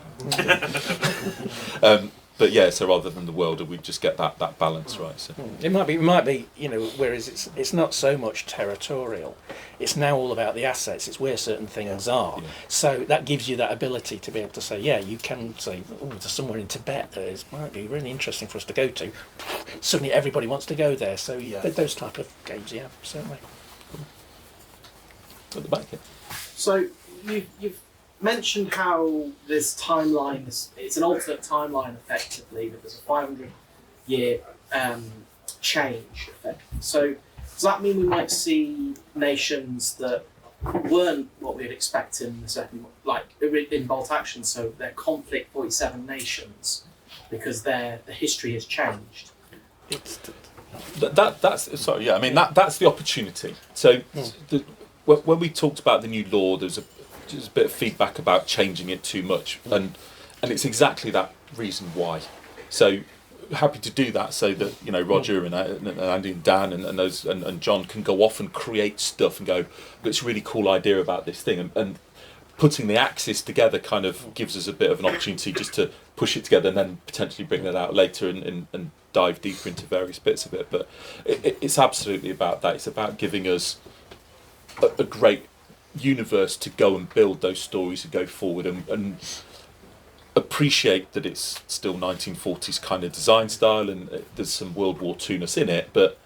But yeah, so rather than the world, we just get that balance right. So. It might be, you know, whereas it's not so much territorial. It's now all about the assets. It's where certain things are. Yeah. So that gives you that ability to be able to say, yeah, you can say, oh, there's somewhere in Tibet that might be really interesting for us to go to. Suddenly everybody wants to go there. So those type of games, yeah, certainly. At the back here. So you've mentioned how this timeline it's an alternate timeline effectively, but there's a 500-year change effect. So does that mean we might see nations that weren't what we'd expect in the second, like in Bolt Action, so they're Conflict 47 nations because the history has changed? That's sorry, yeah. I mean that's the opportunity. So when we talked about the new law, there's a bit of feedback about changing it too much, and it's exactly that reason why. So happy to do that, so that, you know, Roger and Andy and Dan and those and John can go off and create stuff and go, it's a really cool idea about this thing, and putting the axis together kind of gives us a bit of an opportunity just to push it together and then potentially bring that out later and dive deeper into various bits of it. But it's absolutely about that. It's about giving us a great universe to go and build those stories and go forward and appreciate that it's still 1940s kind of design style, and there's some World War II-ness in it, but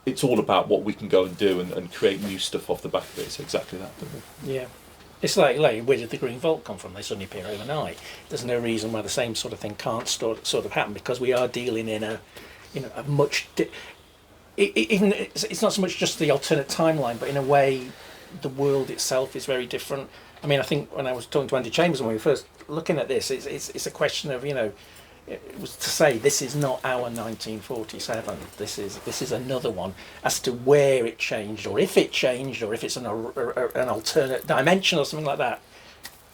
it's all about what we can go and do and create new stuff off the back of it. It's exactly that. Yeah. It's like where did the Green Vault come from? They suddenly appear overnight. There's no reason why the same sort of thing can't sort of happen, because we are dealing in a much even it's not so much just the alternate timeline, but in a way the world itself is very different. I mean, I think when I was talking to Andy Chambers when we were first looking at this, it's a question of, you know, it was to say this is not our 1947. This is another one. As to where it changed, or if it changed, or if it's an alternate dimension or something like that.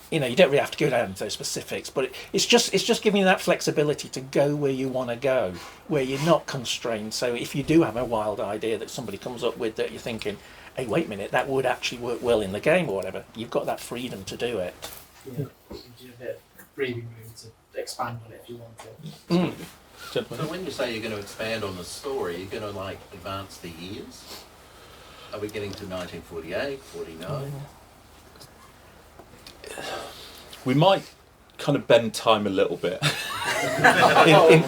You know, you don't really have to go down into those specifics, but it's just giving you that flexibility to go where you want to go, where you're not constrained. So if you do have a wild idea that somebody comes up with that you're thinking, hey, wait a minute, that would actually work well in the game or whatever, you've got that freedom to do it. Yeah, gives you a bit of breathing room to expand on it if you want to. So when you say you're going to expand on the story, you're going to like advance the years? Are we getting to 1948, 49? We might kind of bend time a little bit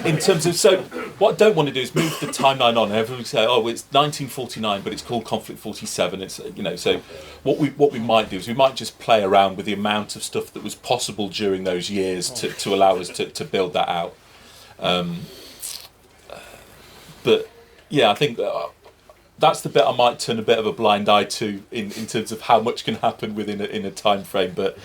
in terms of, so what I don't want to do is move the timeline on. Everyone say, oh, it's 1949, but it's called Conflict 47. It's, you know, so what we might do is we might just play around with the amount of stuff that was possible during those years to allow us to build that out. But yeah, I think that's the bit I might turn a bit of a blind eye to in terms of how much can happen within a time frame, but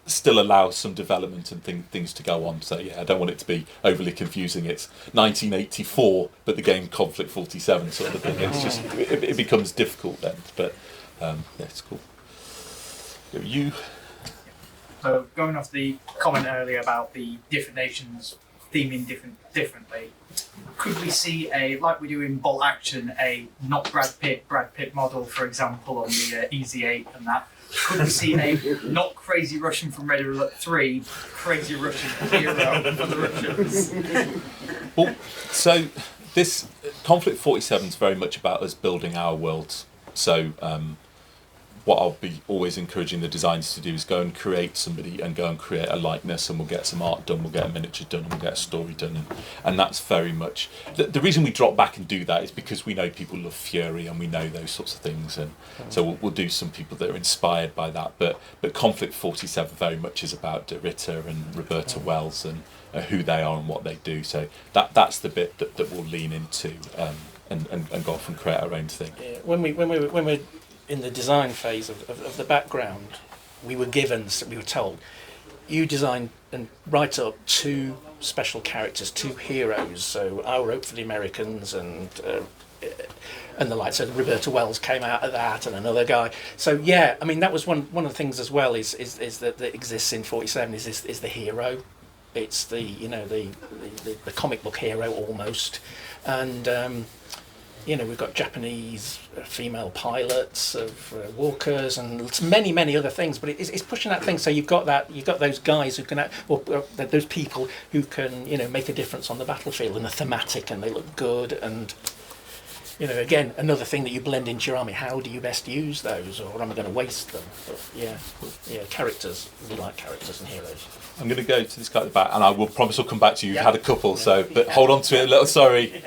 still allow some development and things to go on. So yeah, I don't want it to be overly confusing. It's 1984, but the game Conflict 47 sort of thing. It's just it becomes difficult then. But yeah, it's cool. You. So going off the comment earlier about the different nations theming differently, could we see like we do in Bolt Action, a not Brad Pitt model, for example, on the EZ8 and that? Could we see a not Crazy Russian from Red Alert 3, Crazy Russian hero for the Russians? Well, so this Conflict 47 is very much about us building our worlds. So what I'll be always encouraging the designers to do is go and create somebody and go and create a likeness, and we'll get some art done, we'll get a miniature done, and we'll get a story done, and that's very much the reason we drop back and do that is because we know people love Fury and we know those sorts of things, and so we'll do some people that are inspired by that, but Conflict 47 very much is about De Ritter and Roberta Wells and who they are and what they do, so that's the bit that we'll lean into and go off and create our own thing. Yeah, when we're in the design phase of the background, we were told, you design and write up 2 special characters, 2 heroes. So I wrote for the Americans and the like. So Roberta Wells came out of that, and another guy. So yeah, I mean that was one of the things as well is that exists in 47 is the hero. It's the the comic book hero almost, and. We've got Japanese female pilots of walkers and many other things, but it's pushing that thing. So you've got those guys who can, or those people who can, make a difference on the battlefield, and they're thematic and they look good. And again, another thing that you blend into your army. How do you best use those, or am I going to waste them? But yeah, characters. We like characters and heroes. I'm going to go to this guy at the back, and I will promise I'll come back to you. You've had a couple, but hold on to it a little. Sorry.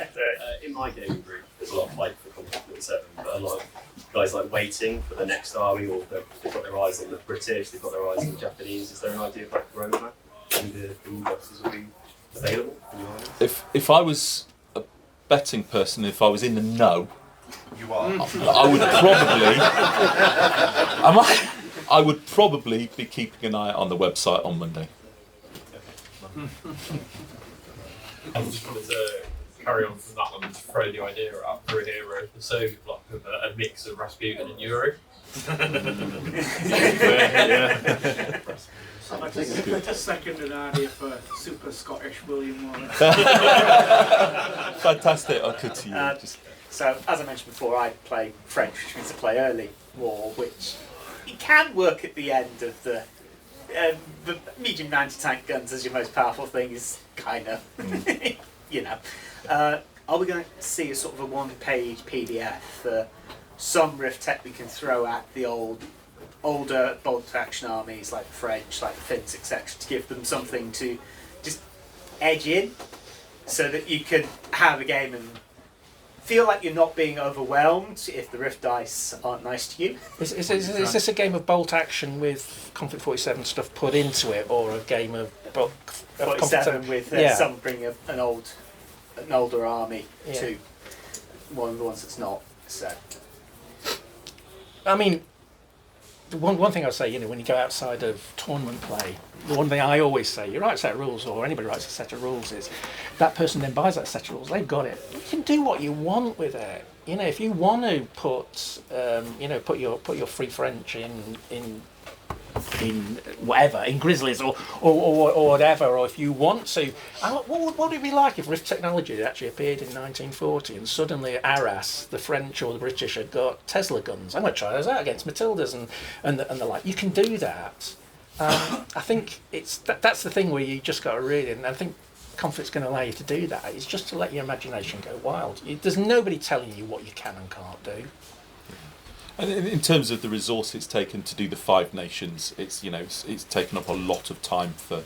In my gaming group, there's a lot of fight for Conflict 47, but a lot of guys like waiting for the next army, or they've got their eyes on the British, they've got their eyes on the Japanese. Is there an idea of like a roadmap and the new boxes will be available for the armies? If I was a betting person, if I was in the know, You are. I would probably be keeping an eye on the website on Monday. I just wanted to carry on from that one to throw the idea out for a hero. So like a mix of Rasputin and Yuri. I just second an idea for super Scottish William Wallace. Fantastic. Oh, good to you. So, as I mentioned before, I play French, which means I play early war, which it can work at the end of the medium 90 tank guns as your most powerful thing is kind of, are we going to see a sort of a one-page PDF for some riff tech we can throw at the older bolt action armies like the French, like the Finns, etc., to give them something to just edge in, so that you can have a game and feel like you're not being overwhelmed if the riff dice aren't nice to you. Is this a game of bolt action with Conflict 47 stuff put into it, or a game of 47 with some bring an older army to one of the ones that's not? So, I mean, one thing I'll say, when you go outside of tournament play, the one thing I always say, you write a set of rules, or anybody writes a set of rules, is that person then buys that set of rules, they've got it. You can do what you want with it. If you want to put your free French in whatever, in Grizzlies or whatever, or if you want to, what would it be like if Rift technology had actually appeared in 1940 and suddenly at Arras the French or the British had got Tesla guns? I'm going to try those out against Matildas and the like. You can do that. I think that's the thing where you just got to read it, and I think Conflict's going to allow you to do that. It's just to let your imagination go wild. There's nobody telling you what you can and can't do. And in terms of the resource it's taken to do the 5 nations, it's taken up a lot of time for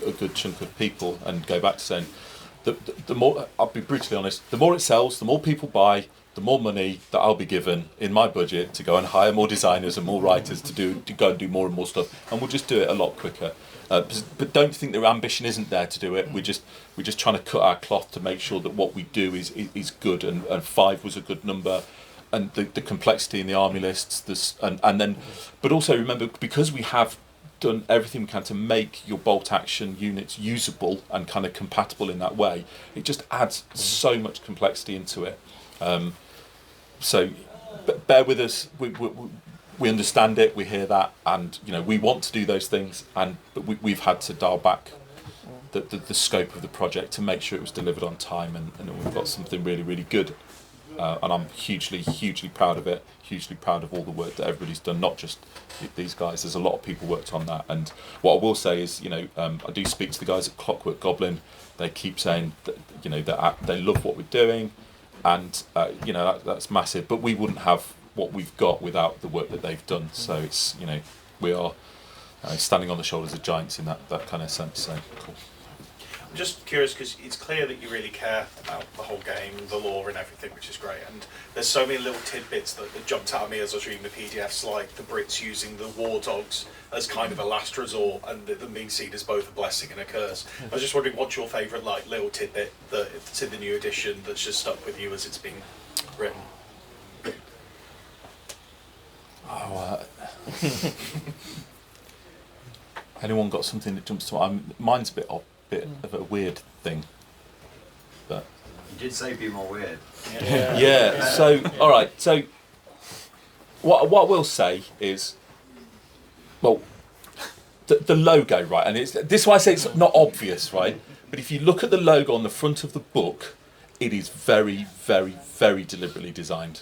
a good chunk of people. And go back to saying, the more, I'll be brutally honest, the more it sells, the more people buy, the more money that I'll be given in my budget to go and hire more designers and more writers to go and do more and more stuff, and we'll just do it a lot quicker. But don't think the ambition isn't there to do it. We're just trying to cut our cloth to make sure that what we do is good, and 5 was a good number. And the complexity in the army lists, but also remember, because we have done everything we can to make your bolt action units usable and kind of compatible in that way, it just adds so much complexity into it. So bear with us. We understand it. We hear that, and we want to do those things, but we've had to dial back the scope of the project to make sure it was delivered on time, and we've got something really, really good. And I'm hugely proud of it, hugely proud of all the work that everybody's done, not just these guys. There's a lot of people worked on that. And what I will say is, I do speak to the guys at Clockwork Goblin. They keep saying that, that they love what we're doing, and that's massive. But we wouldn't have what we've got without the work that they've done. So it's, we are standing on the shoulders of giants in that kind of sense. So cool. I'm just curious because it's clear that you really care about the whole game, the lore and everything, which is great. And there's so many little tidbits that jumped out at me as I was reading the PDFs, like the Brits using the war dogs as kind of a last resort, and them being seen as both a blessing and a curse. I was just wondering, what's your favourite like little tidbit that's in the new edition that's just stuck with you as it's been written? Anyone got something that jumps to mind? Mine's a bit of a weird thing, but you did say be more weird. Yeah. So all right. So what I will say is, well, the logo, right? And this is why I say it's not obvious, right? But if you look at the logo on the front of the book, it is very, very, very deliberately designed.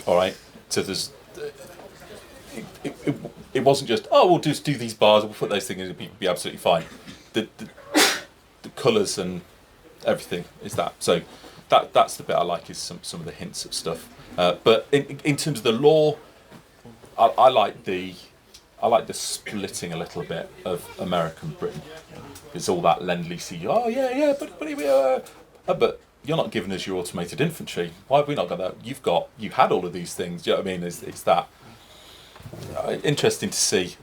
All right. So there's. It wasn't just, we'll just do these bars, we'll put those things in, it'll be absolutely fine. The colours and everything is that. So that's the bit I like, is some of the hints of stuff. But in terms of the lore, I like the splitting a little bit of American Britain. It's all that lend-leasey, but you're not giving us your automated infantry. Why have we not got that? You had all of these things. Do you know what I mean? It's that. Interesting to see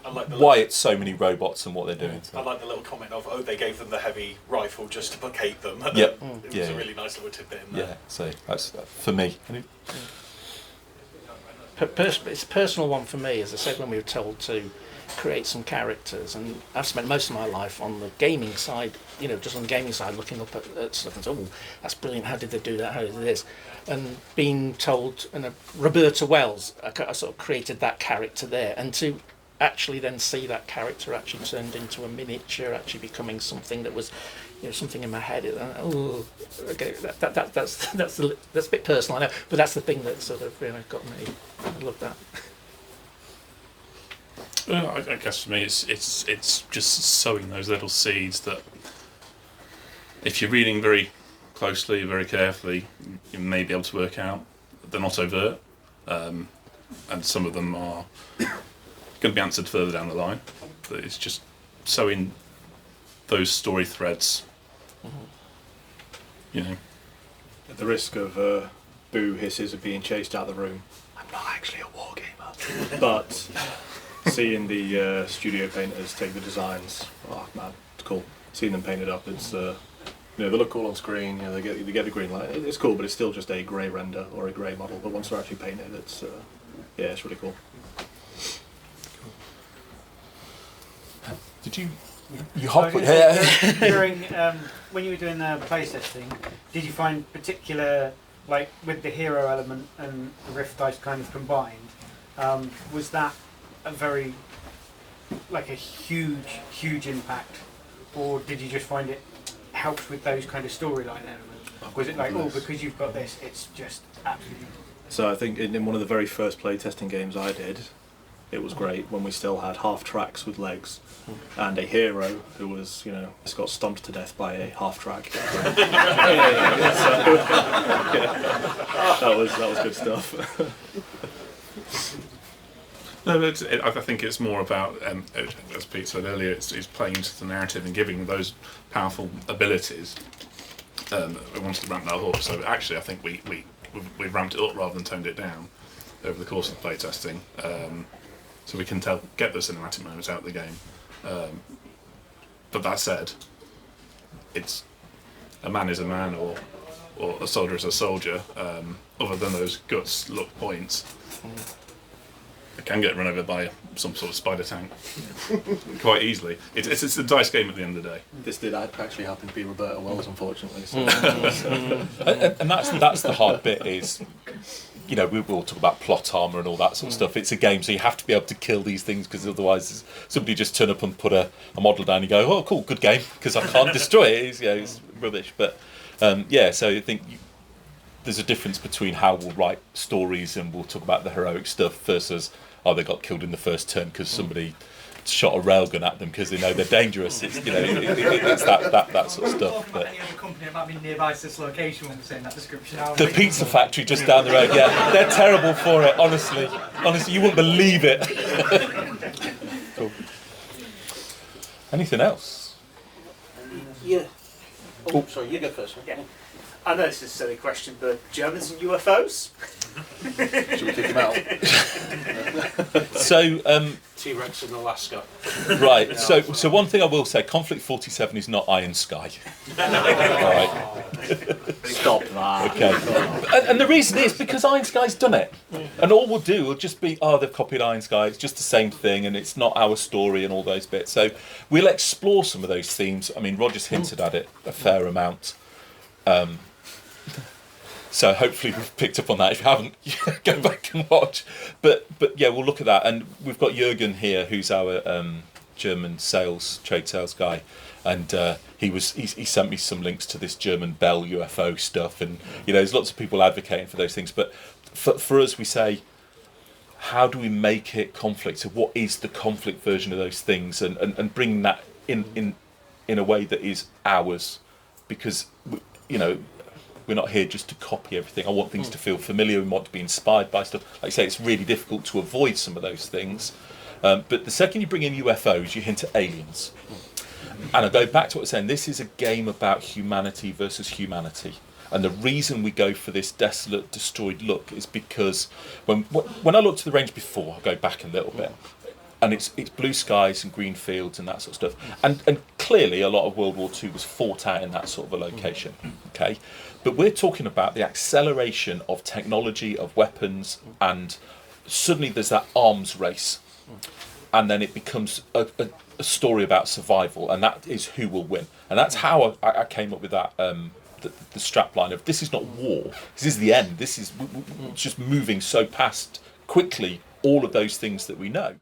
why it's so many robots and what they're doing. I like the little comment of, they gave them the heavy rifle just to placate them. Yep. It was a really nice little tidbit in there. Yeah, so that's for me. It's a personal one for me, as I said, when we were told to create some characters, and I've spent most of my life on the gaming side, just on the gaming side, looking up at stuff and saying, that's brilliant, how did they do that, how did they do this? And being told, Roberta Wells, I sort of created that character there, and to actually then see that character actually turned into a miniature, actually becoming something that was, something in my head. Okay, that's a bit personal, I know, but that's the thing that sort of got me. I love that. Well, I guess for me, it's just sowing those little seeds that, if you're reading very closely, very carefully, you may be able to work out. They're not overt, and some of them are going to be answered further down the line. But it's just sowing those story threads. At the risk of boo hisses of being chased out of the room, I'm not actually a wargamer, but seeing the studio painters take the designs, man, it's cool. Seeing them painted up, it's they look cool on screen. They get the green light. It's cool, but it's still just a grey render or a grey model. But once they're actually painted, it's it's really cool. Did you hop? During when you were doing the playtesting, did you find particular, like with the hero element and the rift dice kind of combined, was that a very, like a huge impact, or did you just find it helped with those kind of storyline elements? Was it like, because you've got this, it's just absolutely... So I think in one of the very first playtesting games I did, it was great when we still had half tracks with legs and a hero who was, got stomped to death by a half track. That was good stuff. No, but I think it's more about, as Pete said earlier, it's playing into the narrative and giving those powerful abilities. We wanted to ramp that up, so actually I think we've ramped it up rather than toned it down over the course of the playtesting, so we can get those cinematic moments out of the game. But that said, it's a man is a man, or a soldier is a soldier. Other than those guts look points. It can get run over by some sort of spider tank quite easily. It's a dice game at the end of the day. This did actually happen to be Roberta Wells, unfortunately. So. And that's the hard bit is, we will talk about plot armor and all that sort of stuff. It's a game, so you have to be able to kill these things, because otherwise somebody just turn up and put a model down and you go, oh cool, good game, because I can't destroy it. It's rubbish. But so I think there's a difference between how we'll write stories and we'll talk about the heroic stuff versus, they got killed in the first turn because somebody shot a railgun at them because they know they're dangerous. It's it's that sort of stuff. But Any other company that might be nearby to this location when we're saying that description? the pizza factory just down the road, yeah, they're terrible for it. Honestly, you wouldn't believe it. Cool. Anything else? Yeah. Oh, sorry, you go first. Yeah. I know this is a silly question, but Germans and UFOs? Should we kick them out? So, T-Rex in Alaska. Right. So one thing I will say: Conflict 47 is not Iron Sky. All right. Stop that. Okay. And the reason is because Iron Sky's done it, and all we'll do will just be, they've copied Iron Sky. It's just the same thing, and it's not our story and all those bits. So we'll explore some of those themes. I mean, Roger's hinted at it a fair amount. So hopefully we've picked up on that. If you haven't, go back and watch. But yeah, we'll look at that. And we've got Jürgen here, who's our German trade sales guy, and he sent me some links to this German Bell UFO stuff, and there's lots of people advocating for those things. But for us, we say, how do we make it Conflict? So what is the Conflict version of those things, and bring that in a way that is ours, because we're not here just to copy everything. I want things to feel familiar. We want to be inspired by stuff. Like I say, it's really difficult to avoid some of those things. But the second you bring in UFOs, you hint at aliens. And I go back to what I was saying. This is a game about humanity versus humanity. And the reason we go for this desolate, destroyed look is because when I looked at the range before, I'll go back a little bit, and it's blue skies and green fields and that sort of stuff. And clearly a lot of World War II was fought out in that sort of a location. Okay. But we're talking about the acceleration of technology, of weapons, and suddenly there's that arms race. And then it becomes a story about survival, and that is who will win. And that's how I came up with that, the strap line of, this is not war, this is the end. This is just moving so past quickly all of those things that we know.